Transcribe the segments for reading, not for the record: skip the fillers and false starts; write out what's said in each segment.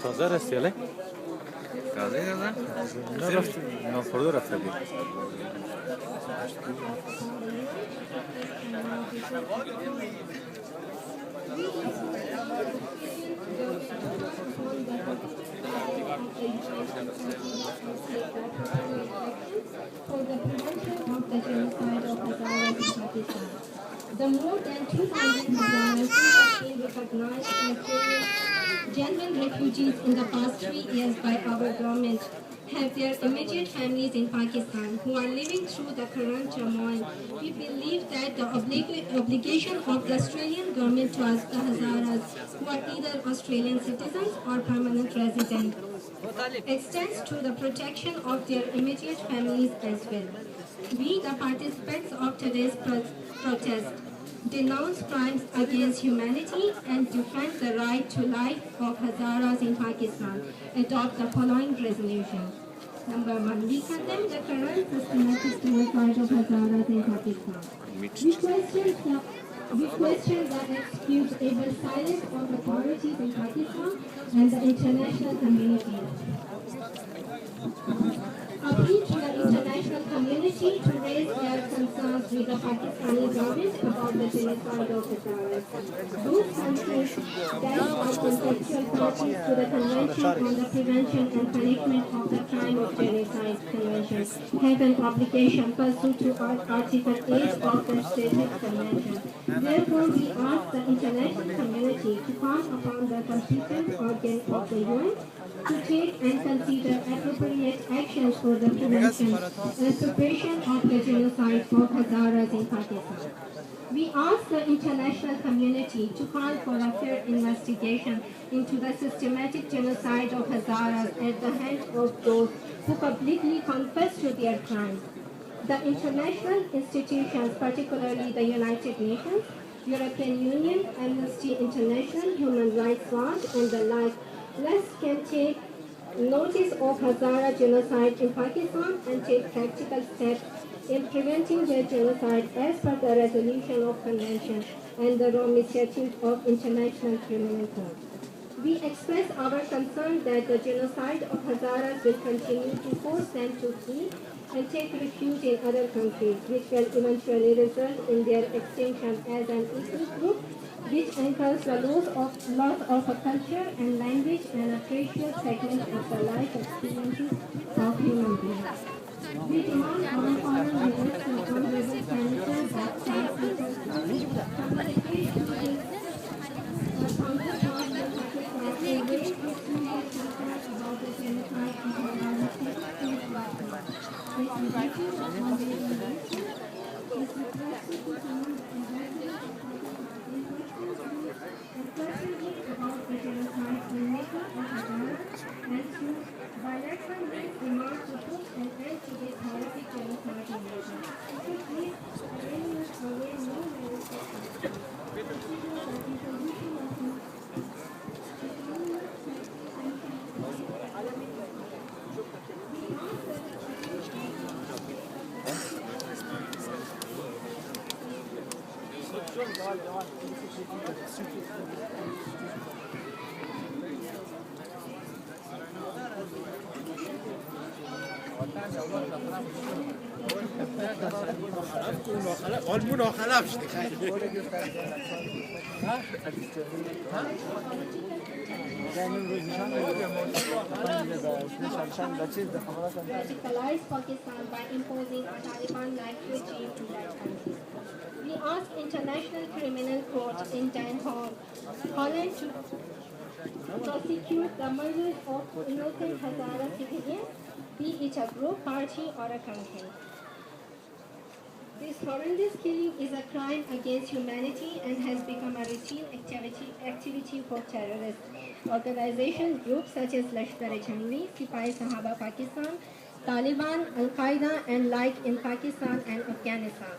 تازه رسیله؟ تازه دادن؟ نه رفت نافرده رفته بود for the prevention of the genocide of Hazara in Pakistan. The more than 2,000 Hazaras who have been recognized as genuine refugees in the past 3 years by our government have their immediate families in Pakistan who are living through the current turmoil. We believe that the obligation of the Australian government towards the Hazaras who are either Australian citizens or permanent residents extends to the protection of their immediate families as well. We, the participants of today's protest, denounce crimes against humanity and defend the right to life of Hazaras in Pakistan. Adopt the following resolution. Number 1. We condemn the current systematic genocide of Hazaras in Pakistan. We question the inexcusable silence of authorities in Pakistan and the international community. Appeal to the international community to raise their concerns with the Pakistani government about the genocide of Hazaras. Those countries that are conceptual parties to the Convention on the Prevention and Punishment of the Crime of Genocide Convention have an obligation pursuant to Article 8 of the State's Convention. Therefore, we ask the international community to call upon the constituent organ of the UN to take and consider appropriate actions for the prevention and suppression of the genocide of Hazaras in Pakistan. We ask the international community to call for a fair investigation into the systematic genocide of Hazaras at the hands of those who publicly confess to their crimes. The international institutions, particularly the United Nations, European Union, Amnesty International, Human Rights Watch, and the like, can take notice of Hazara genocide in Pakistan and take practical steps in preventing their genocide as per the resolution of convention and the Rome Statute of International Criminal Court. We express our concern that the genocide of Hazaras will continue to force them to flee and take refuge in other countries, which will eventually result in their extinction as an ethnic group, which anchors the loss of a culture and language and a precious segment of the life experiences of human beings. We demand our foreign leaders and honorable senators that communication with the counterpart of Pakistan in ways to about the genocide of Hazaras about the genocide in Mecca and Hazara and to bilateral means demand to put an end to this horrific genocide in Mecca. So please arrange us away no manifestation. Consider that the solution of radicalize Pakistan by imposing a Taliban-like regime in that country. We ask International Criminal Court in Den Haag, Holland, to prosecute the murders of innocent Hazara civilians, be it a group, party, or a country. This horrendous killing is a crime against humanity and has become a routine activity for terrorist organizations, groups such as Lashkar-e-Jhangvi, Sipahi Sahaba Pakistan, Taliban, Al-Qaeda, and like in Pakistan and Afghanistan.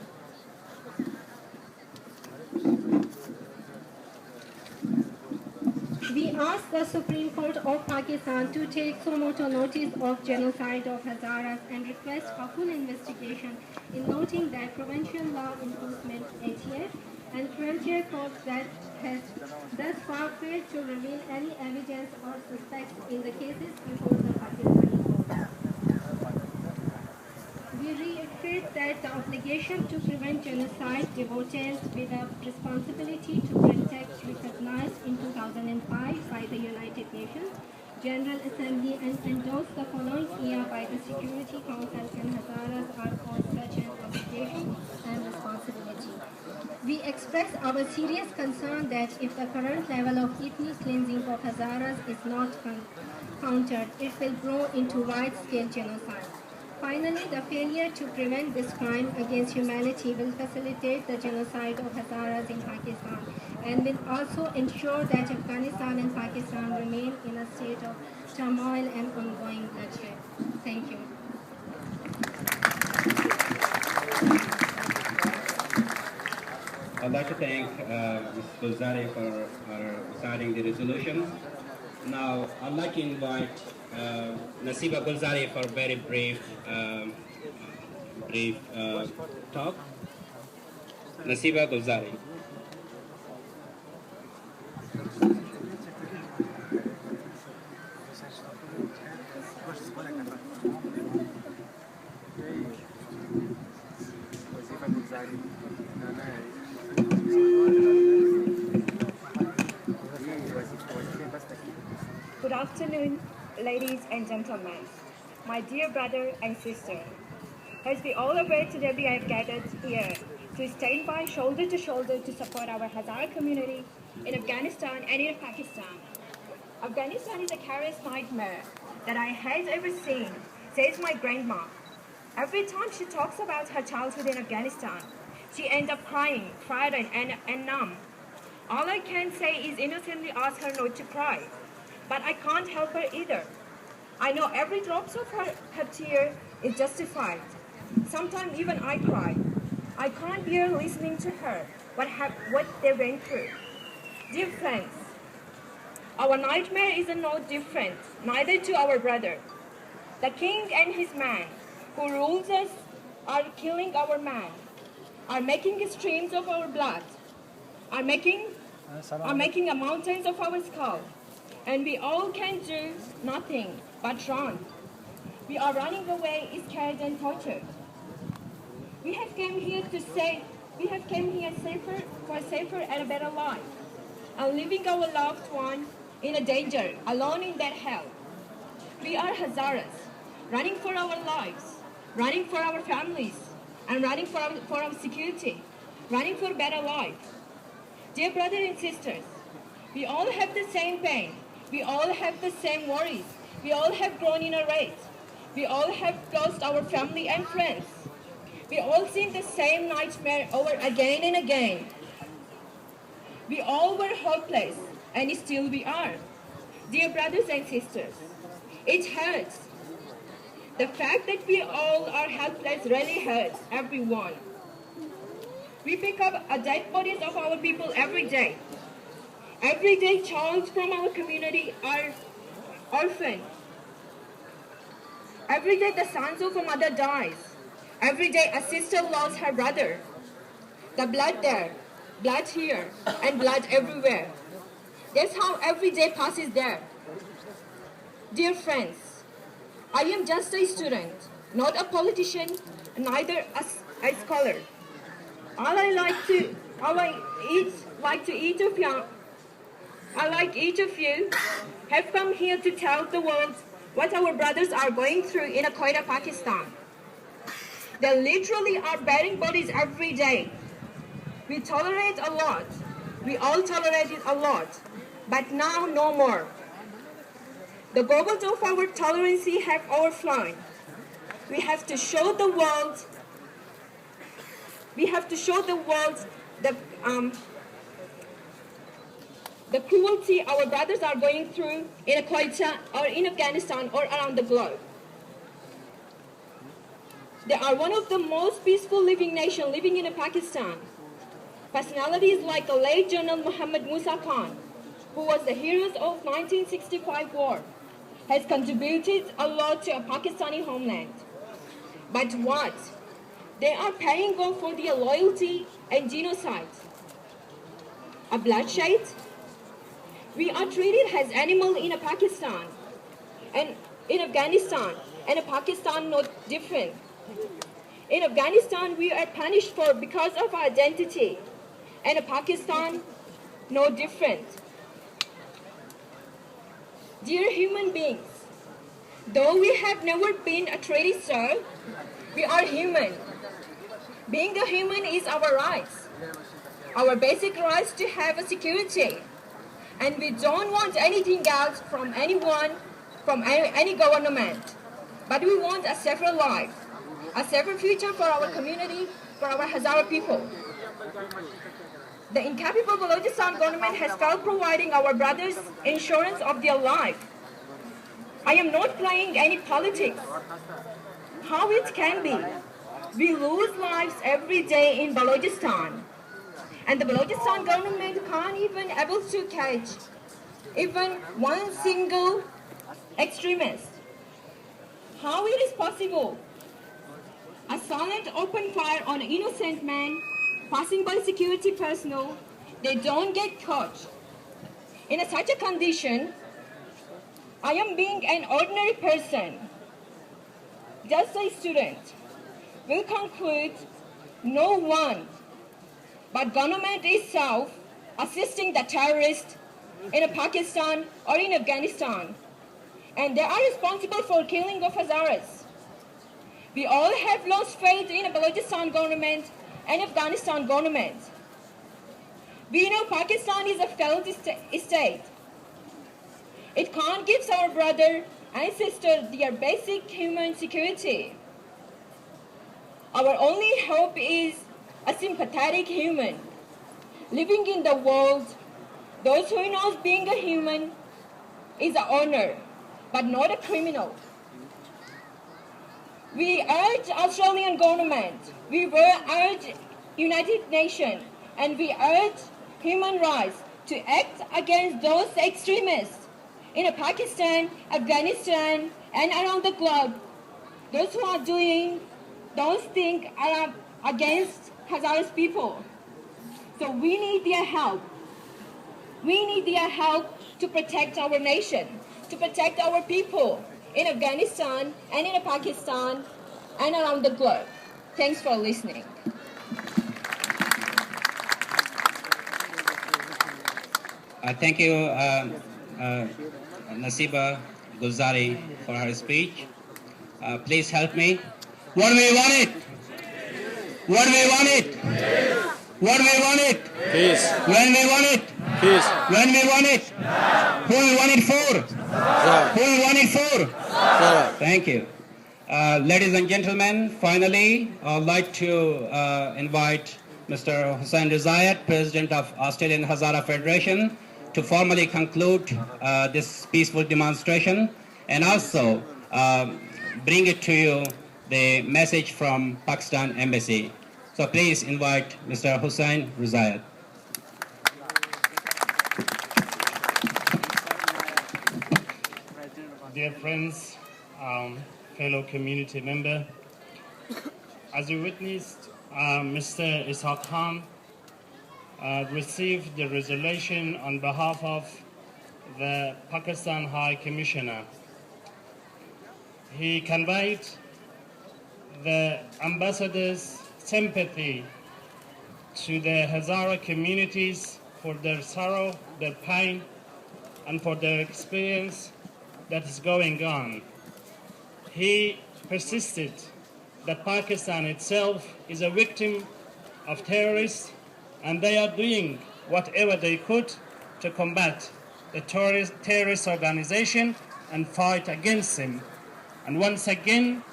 We ask the Supreme Court of Pakistan to take summary notice of genocide of Hazaras and request a full investigation in noting that Provincial Law Enforcement ATF and frontier courts that has thus far failed to reveal any evidence or suspects in the cases before the Pakistani court. We reiterate that the obligation to prevent genocide devolves with the responsibility to protect recognized in 2005 by the United Nations General Assembly and endorsed the following year by the Security Council, and Hazaras are on such an obligation and responsibility. We express our serious concern that if the current level of ethnic cleansing of Hazaras is not countered, it will grow into wide-scale genocide. Finally, the failure to prevent this crime against humanity will facilitate the genocide of Hazaras in Pakistan and will also ensure that Afghanistan and Pakistan remain in a state of turmoil and ongoing bloodshed. Thank you. I'd like to thank Ms. Gulzari for reciting the resolution. Now, I'd like to invite Nasiba Gulzari for a very brief talk. Nasiba Gulzari. Good afternoon, ladies and gentlemen, my dear brother and sister. As we all aware, today we are gathered here to stand by shoulder to shoulder to support our Hazara community in Afghanistan and in Pakistan. Afghanistan is the scariest nightmare that I had ever seen, says my grandma. Every time she talks about her childhood in Afghanistan, she ends up crying, frightened and numb. All I can say is innocently ask her not to cry. But I can't help her either. I know every drop of her tear is justified. Sometimes even I cry. I can't bear listening to her, what they went through. Dear friends, our nightmare is no different, neither to our brother. The king and his man, who rules us, are killing our man, are making streams of our blood, are making a mountains of our skull. And we all can do nothing but run. We are running away, scared and tortured. We have came here for a safer and a better life, and leaving our loved one in a danger, alone in that hell. We are Hazaras, running for our lives, running for our families, and running for our security, running for a better life. Dear brothers and sisters, we all have the same pain. We all have the same worries. We all have grown in a race. We all have lost our family and friends. We all seen the same nightmare over again and again. We all were hopeless, and still we are. Dear brothers and sisters, it hurts. The fact that we all are helpless really hurts everyone. We pick up dead bodies of our people every day. Every day, children from our community are orphaned. Every day, the sons of a mother dies. Every day, a sister lost her brother. The blood there, blood here, and blood everywhere. That's how every day passes there. Dear friends, I am just a student, not a politician, neither a scholar. I, like each of you, have come here to tell the world what our brothers are going through in Quetta, Pakistan. They literally are burying bodies every day. We tolerate a lot. We all tolerated a lot. But now no more. The goggles of our tolerance have overflown. We have to show the world the cruelty our brothers are going through in Quetta or in Afghanistan or around the globe. They are one of the most peaceful living nations living in Pakistan. Personalities like the late General Muhammad Musa Khan, who was the hero of 1965 war, has contributed a lot to a Pakistani homeland. But what? They are paying off for their loyalty and genocide. a bloodshed. We are treated as animals in Pakistan and in Afghanistan, and in Pakistan not different. In Afghanistan, we are punished for because of our identity, and in Pakistan, no different. Dear human beings, though we have never been treated so, we are human. Being a human is our rights, our basic rights to have a security, and we don't want anything else from anyone, from any government. But we want a safer life, a safer future for our community, for our Hazara people. The incapable Balochistan government has failed providing our brothers insurance of their life. I am not playing any politics. How it can be? We lose lives every day in Balochistan. And the Balochistan government can't even able to catch even one single extremist. How it is possible? A silent open fire on an innocent man passing by security personnel, they don't get caught. In such a condition, I am being an ordinary person, just a student, will conclude no one but government itself assisting the terrorists in Pakistan or in Afghanistan. And they are responsible for killing of Hazaras. We all have lost faith in the Balochistan government and Afghanistan government. We know Pakistan is a failed state. It can't give our brother and sister their basic human security. Our only hope is a sympathetic human living in the world. Those who knows being a human is an honor, but not a criminal. We urge Australian government, we urge United Nations, and we urge human rights to act against those extremists in Pakistan, Afghanistan, and around the globe. Those who are doing those things are against Hazara's people. So we need their help. We need their help to protect our nation, to protect our people in Afghanistan and in Pakistan and around the globe. Thanks for listening. Thank you, Nasiba Gulzari, for her speech. Please help me. What do we want it? What do we want it? What do we want it? Peace. When we want it? Peace. When we want it? Who we want it for? Hazara. Who we want it for? Hazara. Thank you. Ladies and gentlemen, finally, I'd like to invite Mr. Hussain Rizayat, President of Australian Hazara Federation, to formally conclude this peaceful demonstration and also bring it to you the message from Pakistan Embassy. So please invite Mr. Hussain Rizayat. Dear friends, fellow community member, as you witnessed, Mr. Ishaq Khan received the resolution on behalf of the Pakistan High Commissioner. He conveyed the ambassador's sympathy to the Hazara communities for their sorrow, their pain, and for their experience that is going on. He persisted that Pakistan itself is a victim of terrorists and they are doing whatever they could to combat the terrorist organization and fight against them. And once again,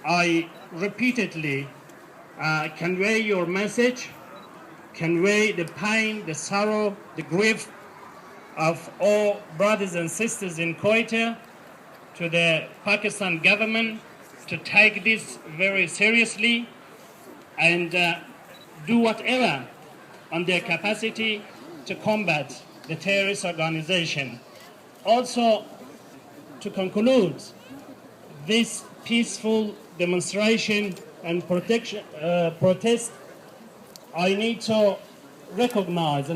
I repeatedly convey your message, convey the pain, the sorrow, the grief of all brothers and sisters in Quetta to the Pakistan government to take this very seriously and do whatever on their capacity to combat the terrorist organization. Also, to conclude this peaceful demonstration and protest, I need to recognize and